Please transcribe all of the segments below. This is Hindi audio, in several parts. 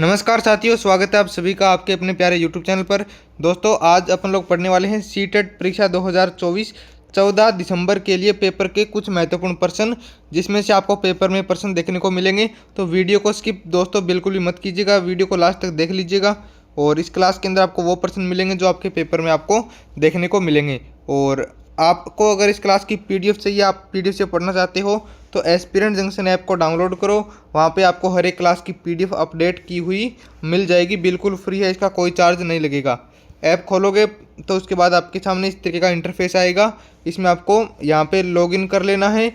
नमस्कार साथियों, स्वागत है आप सभी का आपके अपने प्यारे YouTube चैनल पर। दोस्तों, आज अपन लोग पढ़ने वाले हैं सीटेट परीक्षा 2024 14 दिसंबर के लिए पेपर के कुछ महत्वपूर्ण प्रश्न, जिसमें से आपको पेपर में प्रश्न देखने को मिलेंगे। तो वीडियो को स्किप दोस्तों बिल्कुल भी मत कीजिएगा, वीडियो को लास्ट तक देख लीजिएगा। और इस क्लास के अंदर आपको वो प्रश्न मिलेंगे जो आपके पेपर में आपको देखने को मिलेंगे। और आपको अगर इस क्लास की PDF चाहिए, आप PDF से पढ़ना चाहते हो तो एस्पिरेंट जंक्शन ऐप को डाउनलोड करो। वहाँ पे आपको हर एक क्लास की PDF अपडेट की हुई मिल जाएगी, बिल्कुल फ्री है, इसका कोई चार्ज नहीं लगेगा। ऐप खोलोगे तो उसके बाद आपके सामने इस तरीके का इंटरफेस आएगा। इसमें आपको यहाँ पे लॉगिन कर लेना है।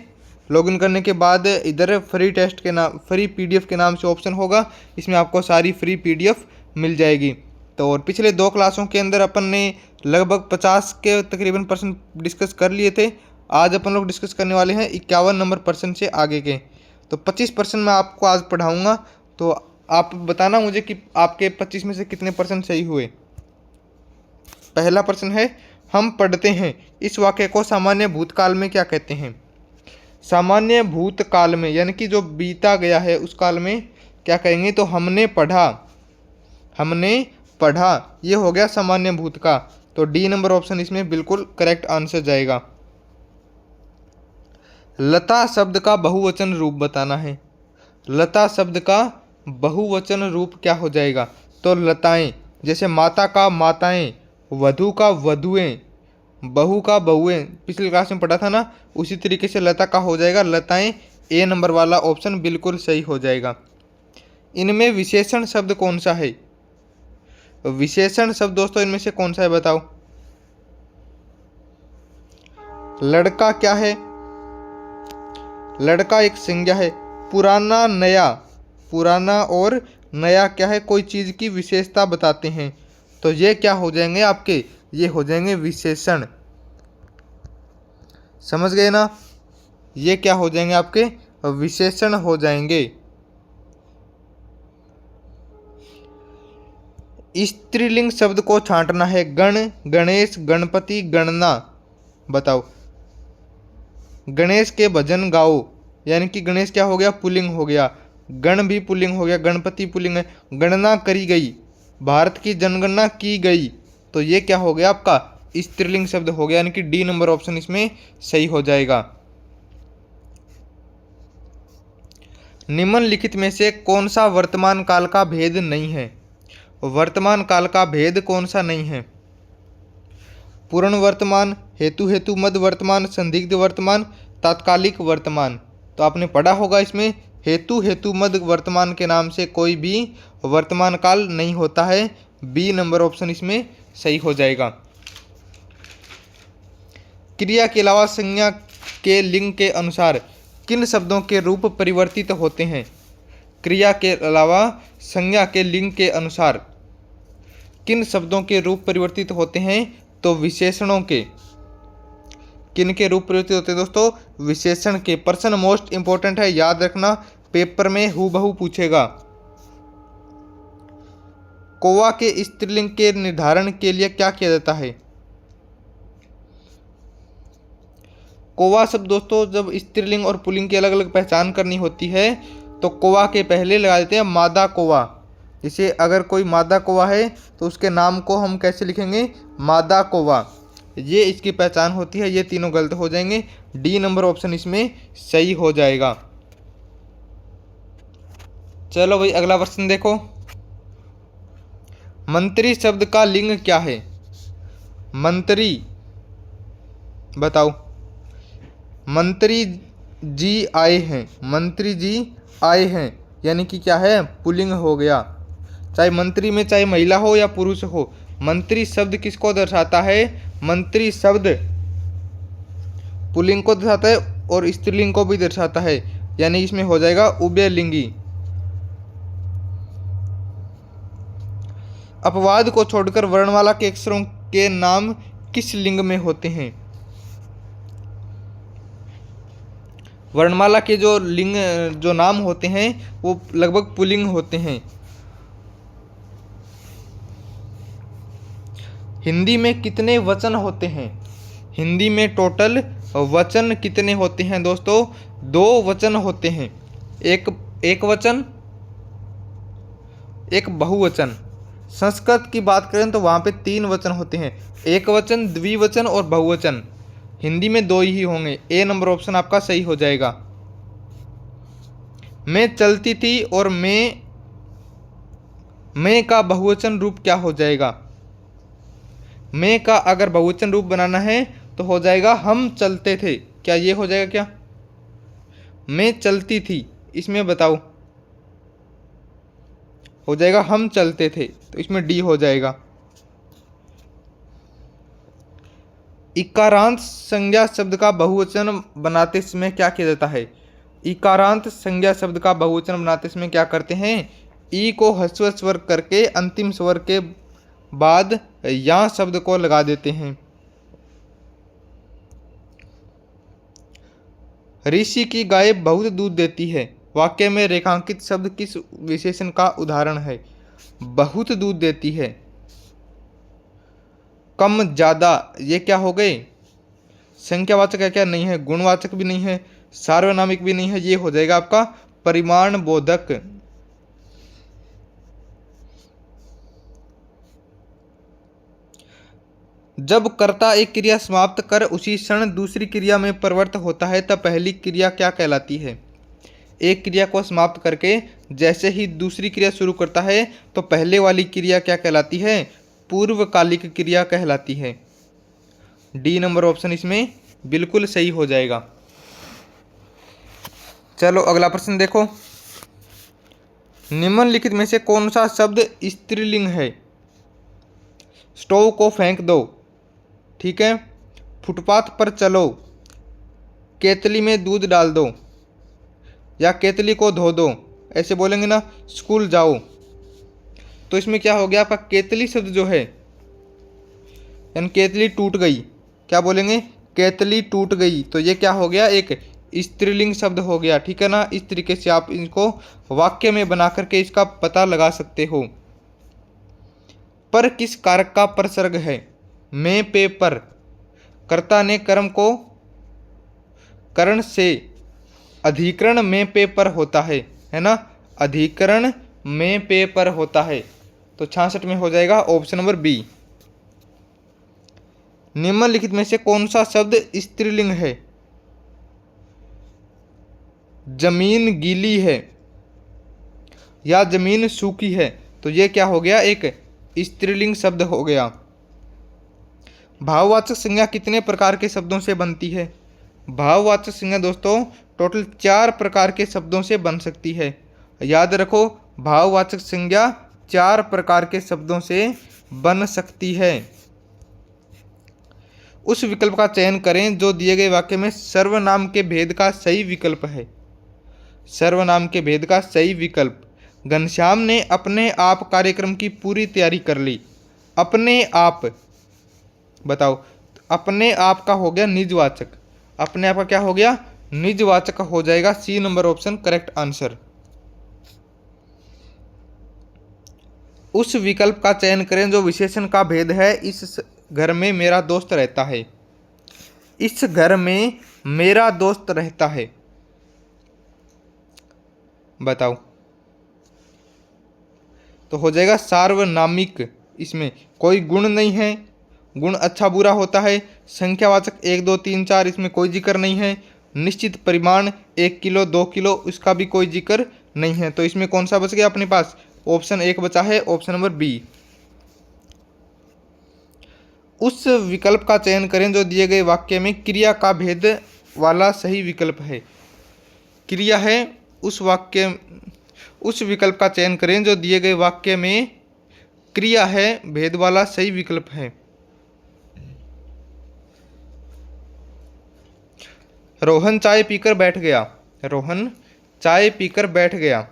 लॉगिन करने के बाद इधर फ्री टेस्ट के नाम, फ्री PDF के नाम से ऑप्शन होगा, इसमें आपको सारी फ्री PDF मिल जाएगी। तो और पिछले 2 क्लासों के अंदर अपन ने लगभग 50 के तकरीबन प्रश्न डिस्कस कर लिए थे। आज अपन लोग डिस्कस करने वाले हैं 51 नंबर प्रश्न से आगे के। तो 25 प्रश्न मैं आपको आज पढ़ाऊंगा, तो आप बताना मुझे कि आपके 25 में से कितने प्रश्न सही हुए। पहला प्रश्न है, हम पढ़ते हैं, इस वाक्य को सामान्य भूतकाल में क्या कहते हैं। सामान्य भूतकाल में यानी कि जो बीता गया है उस काल में क्या कहेंगे, तो हमने पढ़ा, हमने पढ़ा, ये हो गया सामान्य भूत का। तो डी नंबर ऑप्शन इसमें बिल्कुल करेक्ट आंसर जाएगा। लता शब्द का बहुवचन रूप बताना है। लता शब्द का बहुवचन रूप क्या हो जाएगा, तो लताएं। जैसे माता का माताएं, वधू का वधुएं, बहू का बहुएं, पिछली क्लास में पढ़ा था ना, उसी तरीके से लता का हो जाएगा लताएं। ए नंबर वाला ऑप्शन बिल्कुल सही हो जाएगा। इनमें विशेषण शब्द कौन सा है। विशेषण शब्द दोस्तों इनमें से कौन सा है बताओ। लड़का क्या है, लड़का एक संज्ञा है। पुराना नया, पुराना और नया क्या है, कोई चीज़ की विशेषता बताते हैं। तो ये क्या हो जाएंगे आपके, ये हो जाएंगे विशेषण। समझ गए ना, ये क्या हो जाएंगे आपके, विशेषण हो जाएंगे। स्त्रीलिंग शब्द को छांटना है। गण, गणेश, गणपति, गणना बताओ। गणेश के भजन गाओ, यानी कि गणेश क्या हो गया, पुल्लिंग हो गया। गण भी पुल्लिंग हो गया, गणपति पुल्लिंग है। गणना करी गई, भारत की जनगणना की गई, तो ये क्या हो गया आपका, स्त्रीलिंग शब्द हो गया, यानी कि डी नंबर ऑप्शन इसमें सही हो जाएगा। निम्नलिखित में से कौन सा वर्तमान काल का भेद नहीं है। वर्तमान काल का भेद कौन सा नहीं है। पूर्ण वर्तमान, हेतु हेतु मध्य वर्तमान, संदिग्ध वर्तमान, तात्कालिक वर्तमान। तो आपने पढ़ा होगा इसमें हेतु हेतु मध्य वर्तमान के नाम से कोई भी वर्तमान काल नहीं होता है। बी नंबर ऑप्शन इसमें सही हो जाएगा। क्रिया के अलावा संज्ञा के लिंग के अनुसार किन शब्दों के रूप परिवर्तित होते हैं। क्रिया के अलावा संज्ञा के लिंग के अनुसार किन शब्दों के रूप परिवर्तित होते हैं, तो विशेषणों के। किन के रूप परिवर्तित होते हैं दोस्तों, विशेषण के। प्रश्न मोस्ट इंपॉर्टेंट है, याद रखना, पेपर में हूबहू पूछेगा। कौवा के स्त्रीलिंग के निर्धारण के लिए क्या किया जाता है। कौवा शब्द दोस्तों जब स्त्रीलिंग और पुल्लिंग की अलग अलग पहचान करनी होती है तो कौवा के पहले लगा देते हैं मादा कौवा। जैसे अगर कोई मादा कौवा है तो उसके नाम को हम कैसे लिखेंगे, मादा कौवा, ये इसकी पहचान होती है। ये तीनों गलत हो जाएंगे, डी नंबर ऑप्शन इसमें सही हो जाएगा। चलो भाई अगला प्रश्न देखो। मंत्री शब्द का लिंग क्या है। मंत्री बताओ। मंत्री जी आए हैं, मंत्री जी आए हैं, यानी कि क्या है, पुल्लिंग हो गया। चाहे मंत्री में चाहे महिला हो या पुरुष हो, मंत्री शब्द किसको दर्शाता है, मंत्री शब्द पुल्लिंग को दर्शाता है और स्त्रीलिंग को भी दर्शाता है, यानी इसमें हो जाएगा उभयलिंगी। अपवाद को छोड़कर वर्णमाला के अक्षरों के नाम किस लिंग में होते हैं। वर्णमाला के जो लिंग, जो नाम होते हैं वो लगभग पुल्लिंग होते हैं। हिंदी में कितने वचन होते हैं। हिंदी में टोटल वचन कितने होते हैं दोस्तों, 2 वचन होते हैं। एक वचन, एक बहुवचन। संस्कृत की बात करें तो वहाँ पे 3 वचन होते हैं, एक वचन, द्विवचन और बहुवचन। हिंदी में 2 ही होंगे। ए नंबर ऑप्शन आपका सही हो जाएगा। मैं चलती थी और मैं का बहुवचन रूप क्या हो जाएगा? मैं का अगर बहुवचन रूप बनाना है तो हो जाएगा हम चलते थे। क्या ये हो जाएगा क्या? मैं चलती थी, इसमें बताओ, हो जाएगा हम चलते थे, तो इसमें डी हो जाएगा। इकारांत संज्ञा शब्द का बहुवचन बनाते समय क्या किया जाता है? इकारांत संज्ञा शब्द का बहुवचन बनाते समय क्या करते हैं? ई को ह्रस्व स्वर करके अंतिम स्वर के बाद या शब्द को लगा देते हैं। ऋषि की गाय बहुत दूध देती है, वाक्य में रेखांकित शब्द किस विशेषण का उदाहरण है? बहुत दूध देती है। कम, ज्यादा, ये क्या हो गए? संख्यावाचक है क्या? नहीं है। गुणवाचक भी नहीं है, सार्वनामिक भी नहीं है, ये हो जाएगा आपका परिमाण बोधक। जब कर्ता एक क्रिया समाप्त कर उसी क्षण दूसरी क्रिया में परिवर्त होता है तब पहली क्रिया क्या कहलाती है? एक क्रिया को समाप्त करके जैसे ही दूसरी क्रिया शुरू करता है तो पहले वाली क्रिया क्या कहलाती है? पूर्वकालिक क्रिया कहलाती है। डी नंबर ऑप्शन इसमें बिल्कुल सही हो जाएगा। चलो अगला प्रश्न देखो। निम्नलिखित में से कौन सा शब्द स्त्रीलिंग है? स्टोव को फेंक दो, ठीक है। फुटपाथ पर चलो, केतली में दूध डाल दो, या केतली को धो दो, ऐसे बोलेंगे ना। स्कूल जाओ, तो इसमें क्या हो गया आपका? केतली शब्द जो है, यानी केतली टूट गई, क्या बोलेंगे? केतली टूट गई, तो ये क्या हो गया? एक स्त्रीलिंग शब्द हो गया, ठीक है ना। इस तरीके से आप इनको वाक्य में बना करके इसका पता लगा सकते हो। पर किस कारक का प्रसर्ग है? मैं पे पर, कर्ता ने कर्म को करण से, अधिकरण में पे पर होता है ना। अधिकरण में पे पर होता है, तो 66 में हो जाएगा ऑप्शन नंबर बी। निम्नलिखित में से कौन सा शब्द स्त्रीलिंग है? जमीन गीली है या जमीन सूखी है, तो ये क्या हो गया? एक स्त्रीलिंग शब्द हो गया। भाववाचक संज्ञा कितने प्रकार के शब्दों से बनती है? भाववाचक संज्ञा दोस्तों टोटल 4 प्रकार के शब्दों से बन सकती है। याद रखो, भाववाचक संज्ञा 4 प्रकार के शब्दों से बन सकती है। उस विकल्प का चयन करें जो दिए गए वाक्य में सर्वनाम के भेद का सही विकल्प है। सर्वनाम के भेद का सही विकल्प। घनश्याम ने अपने आप कार्यक्रम की पूरी तैयारी कर ली। अपने आप, बताओ, अपने आप का हो गया निजवाचक, अपने आप का क्या हो गया? निजवाचक हो जाएगा। C number option correct answer. उस विकल्प का चयन करें जो विशेषण का भेद है। इस घर में मेरा दोस्त रहता है। इस घर में मेरा दोस्त रहता है, बताओ, तो हो जाएगा सार्वनामिक। इसमें कोई गुण नहीं है, गुण अच्छा बुरा होता है। संख्यावाचक 1 2 3 4, इसमें कोई जिक्र नहीं है। निश्चित परिमाण 1 किलो 2 किलो, इसका भी कोई जिक्र नहीं है। तो इसमें कौन सा बच गया अपने पास? ऑप्शन 1 बचा है, ऑप्शन नंबर बी। उस विकल्प का चयन करें जो दिए गए वाक्य में क्रिया का भेद वाला सही विकल्प है। क्रिया है उस विकल्प का चयन करें जो दिए गए वाक्य में क्रिया है, भेद वाला सही विकल्प है। रोहन चाय पीकर बैठ गया। रोहन चाय पीकर बैठ गया,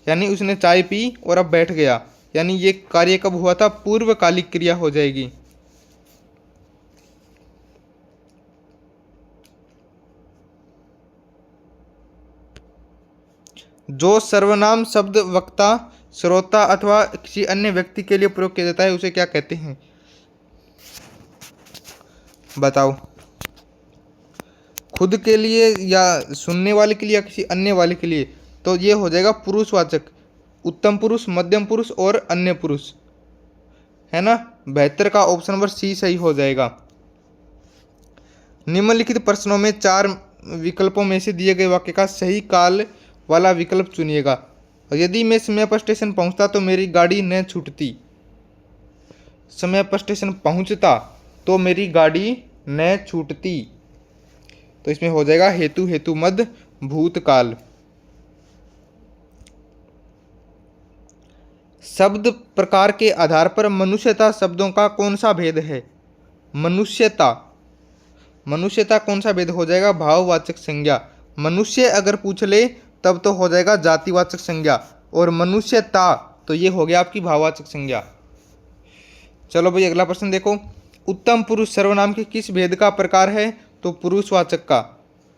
यानी उसने चाय पी और अब बैठ गया, यानी ये कार्य कब हुआ था? पूर्वकालिक क्रिया हो जाएगी। जो सर्वनाम शब्द वक्ता, श्रोता अथवा किसी अन्य व्यक्ति के लिए प्रयोग किया जाता है उसे क्या कहते हैं? बताओ, खुद के लिए या सुनने वाले के लिए या किसी अन्य वाले के लिए? तो ये हो जाएगा पुरुषवाचक। उत्तम पुरुष, मध्यम पुरुष और अन्य पुरुष, है ना। 72 का ऑप्शन नंबर सी सही हो जाएगा। निम्नलिखित प्रश्नों में 4 विकल्पों में से दिए गए वाक्य का सही काल वाला विकल्प चुनिएगा। यदि मैं समय पर स्टेशन पहुंचता तो मेरी गाड़ी न छूटती। समय पर स्टेशन पहुंचता तो मेरी गाड़ी न छूटती, तो इसमें हो जाएगा हेतु हेतु मध्य भूतकाल। शब्द प्रकार के आधार पर मनुष्यता शब्दों का कौन सा भेद है? मनुष्यता, मनुष्यता कौन सा भेद हो जाएगा? भाववाचक संज्ञा। मनुष्य अगर पूछ ले तब तो हो जाएगा जातिवाचक संज्ञा, और मनुष्यता तो ये हो गया आपकी भाववाचक संज्ञा। चलो भाई अगला प्रश्न देखो। उत्तम पुरुष सर्वनाम के किस भेद का प्रकार है? तो पुरुषवाचक का।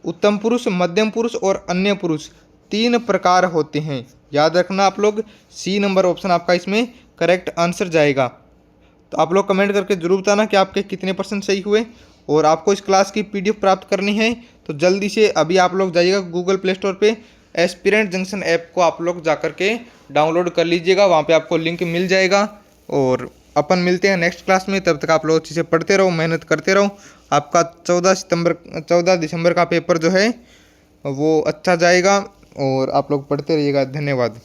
उत्तम पुरुष, मध्यम पुरुष और अन्य पुरुष 3 प्रकार होते हैं, याद रखना आप लोग। सी नंबर ऑप्शन आपका इसमें करेक्ट आंसर जाएगा। तो आप लोग कमेंट करके जरूर बताना कि आपके कितने % सही हुए। और आपको इस क्लास की PDF प्राप्त करनी है तो जल्दी से अभी आप लोग जाइएगा गूगल प्ले स्टोर पे, एस्पिरेंट जंक्शन ऐप को आप लोग जा कर के डाउनलोड कर लीजिएगा, वहाँ पे आपको लिंक मिल जाएगा। और अपन मिलते हैं नेक्स्ट क्लास में, तब तक आप लोग अच्छे से पढ़ते रहो, मेहनत करते रहो। आपका 14 दिसंबर का पेपर जो है वो अच्छा जाएगा, और आप लोग पढ़ते रहिएगा। धन्यवाद।